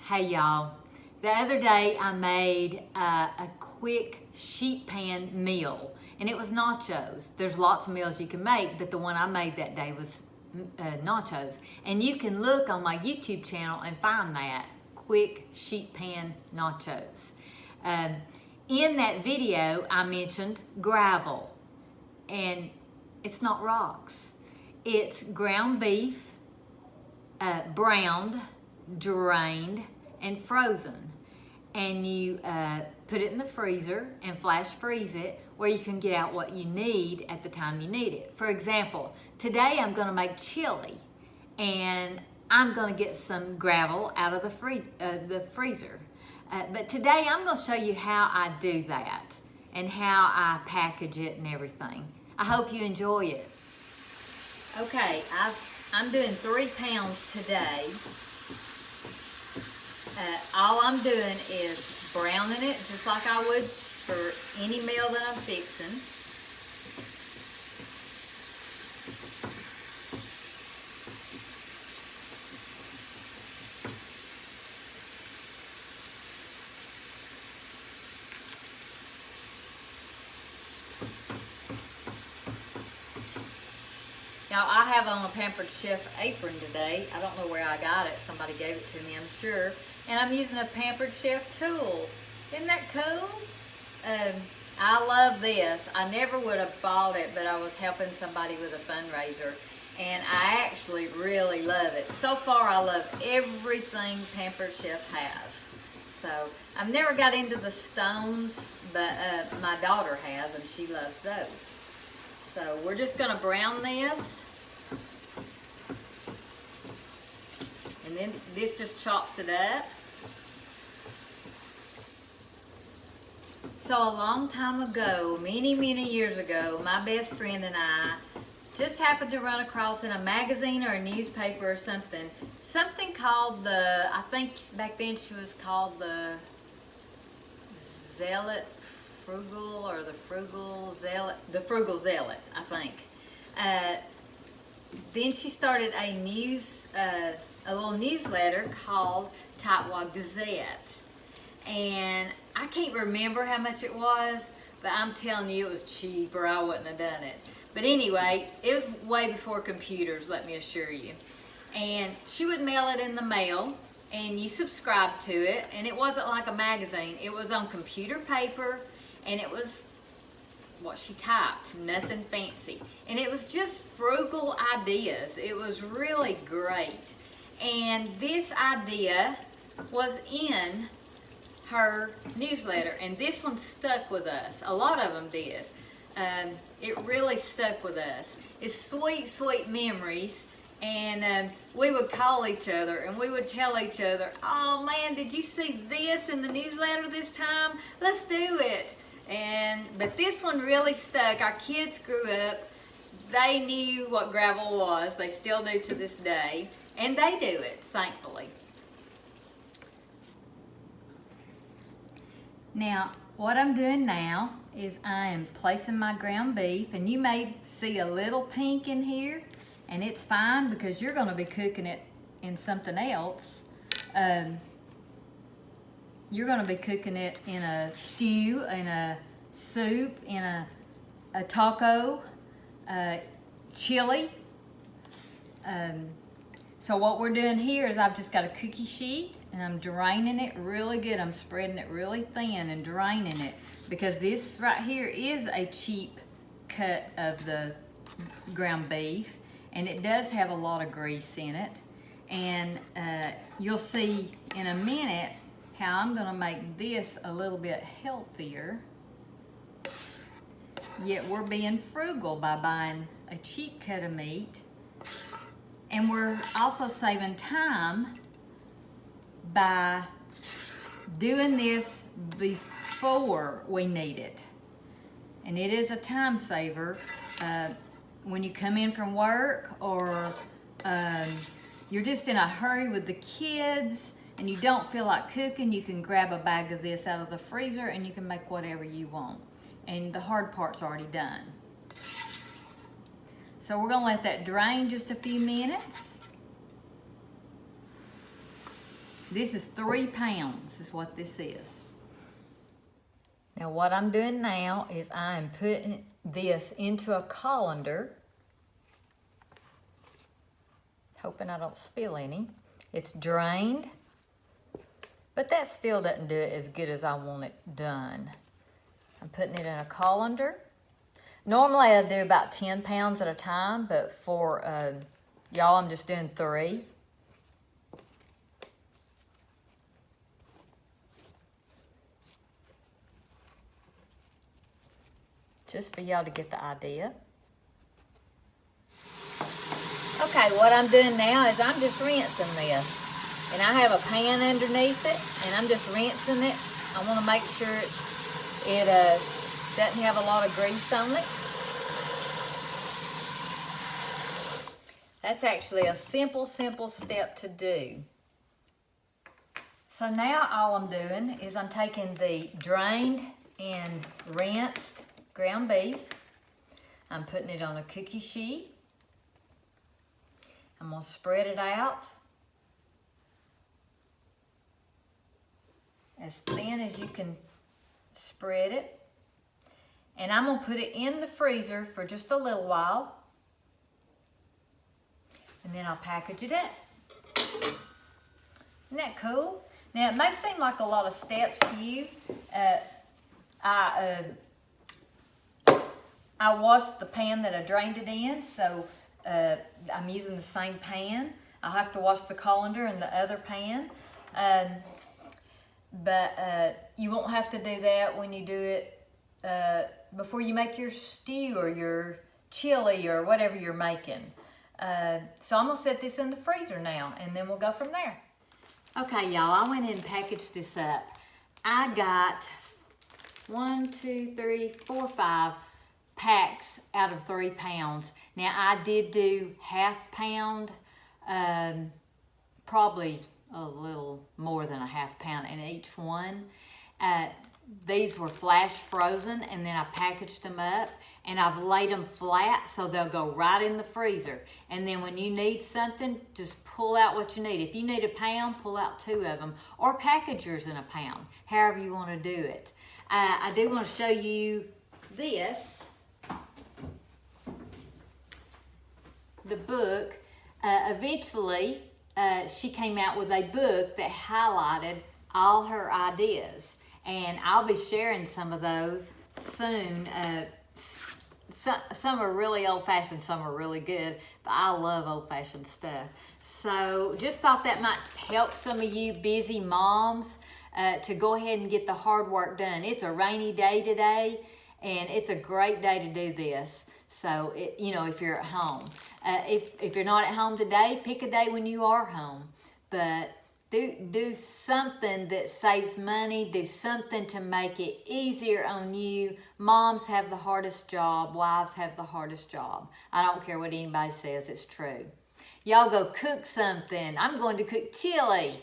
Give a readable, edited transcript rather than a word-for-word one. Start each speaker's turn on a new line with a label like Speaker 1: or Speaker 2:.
Speaker 1: Hey y'all, the other day I made a quick sheet pan meal and it was nachos. There's lots of meals you can make, but the one I made that day was nachos. And you can look on my YouTube channel and find that, quick sheet pan nachos. In that video I mentioned gravel, and it's not rocks. It's ground beef, browned, drained, and frozen, and you put it in the freezer and flash freeze it where you can get out what you need at the time you need it. For example, today I'm going to make chili, and I'm going to get some gravel out of the freezer. But today I'm going to show you how I do that and how I package it and everything. I hope you enjoy it. Okay, I'm doing 3 pounds today. All I'm doing is browning it just like I would for any meal that I'm fixing. Now, I have on a Pampered Chef apron today. I don't know where I got it. Somebody gave it to me, I'm sure. And I'm using a Pampered Chef tool. Isn't that cool? I love this. I never would have bought it, but I was helping somebody with a fundraiser. And I actually really love it. So far, I love everything Pampered Chef has. So, I've never got into the stones, but my daughter has, and she loves those. So, we're just going to brown this. And then this just chops it up. So a long time ago, many years ago, my best friend and I just happened to run across in a magazine or a newspaper or something called I think back then she was called the Zealot Frugal, or the Frugal Zealot, I think. Then she started a little newsletter called Tightwad Gazette, and I can't remember how much it was, but I'm telling you it was cheap or I wouldn't have done it. But anyway, it was way before computers, let me assure you. And she would mail it in the mail, and you subscribed to it, and it wasn't like a magazine. It was on computer paper, and it was what she typed, nothing fancy. And it was just frugal ideas. It was really great. And this idea was in her newsletter, and this one stuck with us. A lot of them did. It really stuck with us. It's sweet memories, and we would call each other and we would tell each other, oh man, did you see this in the newsletter this time? Let's do it. But this one really stuck. Our kids grew up. They knew what gravel was. They still do to this day. And they do it, thankfully. Now, what I'm doing now is I am placing my ground beef, and you may see a little pink in here, and it's fine because you're going to be cooking it in something else. You're going to be cooking it in a stew, in a soup, in a taco, chili. So what we're doing here is I've just got a cookie sheet, and I'm draining it really good. I'm spreading it really thin and draining it, because this right here is a cheap cut of the ground beef, and it does have a lot of grease in it. And you'll see in a minute how I'm going to make this a little bit healthier. Yet we're being frugal by buying a cheap cut of meat. And we're also saving time by doing this before we need it. And it is a time saver when you come in from work, or you're just in a hurry with the kids and you don't feel like cooking. You can grab a bag of this out of the freezer and you can make whatever you want. And the hard part's already done. So we're gonna let that drain just a few minutes. This is 3 pounds is what this is. Now what I'm doing now is I am putting this into a colander. Hoping I don't spill any. It's drained, but that still doesn't do it as good as I want it done. I'm putting it in a colander. Normally I do about 10 pounds at a time, but for y'all I'm just doing 3. Just for y'all to get the idea. Okay, what I'm doing now is I'm just rinsing this. And I have a pan underneath it, and I'm just rinsing it. I want to make sure it doesn't have a lot of grease on it. That's actually a simple step to do. So now all I'm doing is I'm taking the drained and rinsed ground beef. I'm putting it on a cookie sheet. I'm going to spread it out as thin as you can spread it. And I'm going to put it in the freezer for just a little while. And then I'll package it up. Isn't that cool? Now it may seem like a lot of steps to you. I washed the pan that I drained it in, so I'm using the same pan. I'll have to wash the colander in the other pan. But you won't have to do that when you do it before you make your stew or your chili or whatever you're making. So I'm going to set this in the freezer now, and then we'll go from there. Okay, y'all, I went in and packaged this up. I got 5 packs out of 3 pounds. Now, I did do half pound, probably a little more than a half pound in each one. These were flash frozen, and then I packaged them up, and I've laid them flat so they'll go right in the freezer. And then when you need something, just pull out what you need. If you need a pound, pull out 2 of them, or package yours in a pound, however you want to do it. I do want to show you this, the book. Eventually, she came out with a book that highlighted all her ideas. And I'll be sharing some of those soon. Some are really old-fashioned, some are really good, but I love old-fashioned stuff. So just thought that might help some of you busy moms to go ahead and get the hard work done. It's a rainy day today, and it's a great day to do this. So, if you're at home. If you're not at home today, pick a day when you are home. But do something that saves money. Do something to make it easier on you. Moms have the hardest job. Wives have the hardest job. I don't care what anybody says. It's true. Y'all go cook something. I'm going to cook chili.